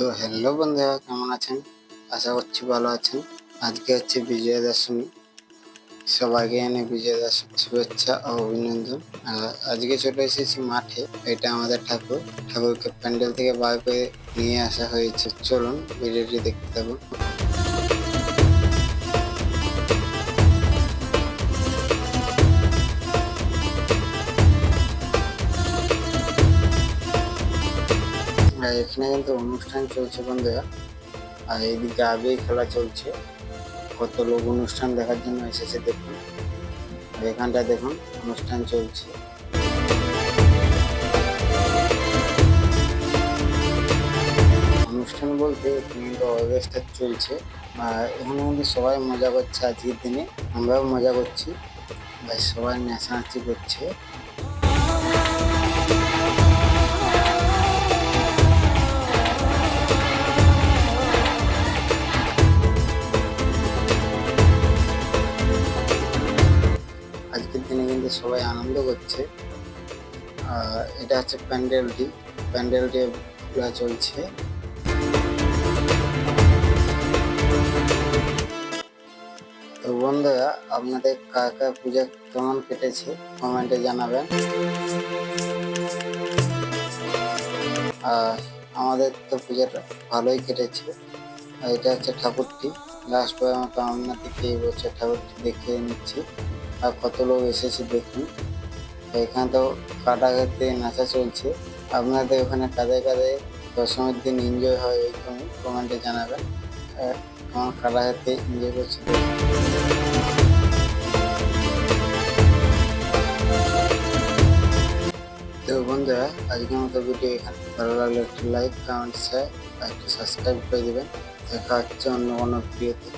তো হ্যালো বন্ধুরা, কেমন আছেন? আশা করছি ভালো আছেন। আজকে হচ্ছে বিজয়া দশমী। সবাইকে এনে বিজয়া দশমী শুভেচ্ছা ও অভিনন্দন। আজকে চলে এসেছি মাঠে। এটা আমাদের ঠাকুরকে প্যান্ডেল থেকে বার করে নিয়ে আসা হয়েছে। চলুন ভিডিওটি দেখতে থাকুন। এখানে কিন্তু অনুষ্ঠান চলছে বন্ধুরা। আর এইদিকে আগেই খেলা চলছে। কত লোক অনুষ্ঠান দেখার জন্য এসেছে দেখুন। আর এখানটা দেখুন অনুষ্ঠান চলছে। অনুষ্ঠান বলতে কিন্তু অর্কেস্ট্রা চলছে। আর এখানে কিন্তু সবাই মজা করছে। আজকের দিনে আমরাও মজা করছি। সবাই নাচানাচি করছে। আজকের দিনে কিন্তু সবাই আনন্দ করছে। আর এটা হচ্ছে প্যান্ডেলটি খোলা চলছে। তো বন্ধুরা, আপনাদের কাকা পূজা কেমন কেটেছে কমেন্টে জানাবেন। আর আমাদের তো পূজাটা ভালোই কেটেছে। আর এটা হচ্ছে ঠাকুরটি। লাস্ট বার মতো আপনাদেরকে এই বছর ঠাকুরটি দেখিয়ে নিচ্ছি। আর কত লোক এসেছে দেখুন। এখানে তো কাটাঘাতে নাচা চলছে। আপনাদের ওখানে কাঁধে কাঁধে দশমীর দিন এনজয় হয় ওইরকম কমেন্টে জানাবেন। কেমন কাটাঘাতে এনজয় করছে। তো বন্ধুরা, আজকের মতো ভিডিও এখানে। ভালো লাগলে একটু লাইক, কমেন্ট, শেয়ার আর একটু সাবস্ক্রাইব করে দেবেন। দেখা হচ্ছে অন্য কোনো ভিডিওতে।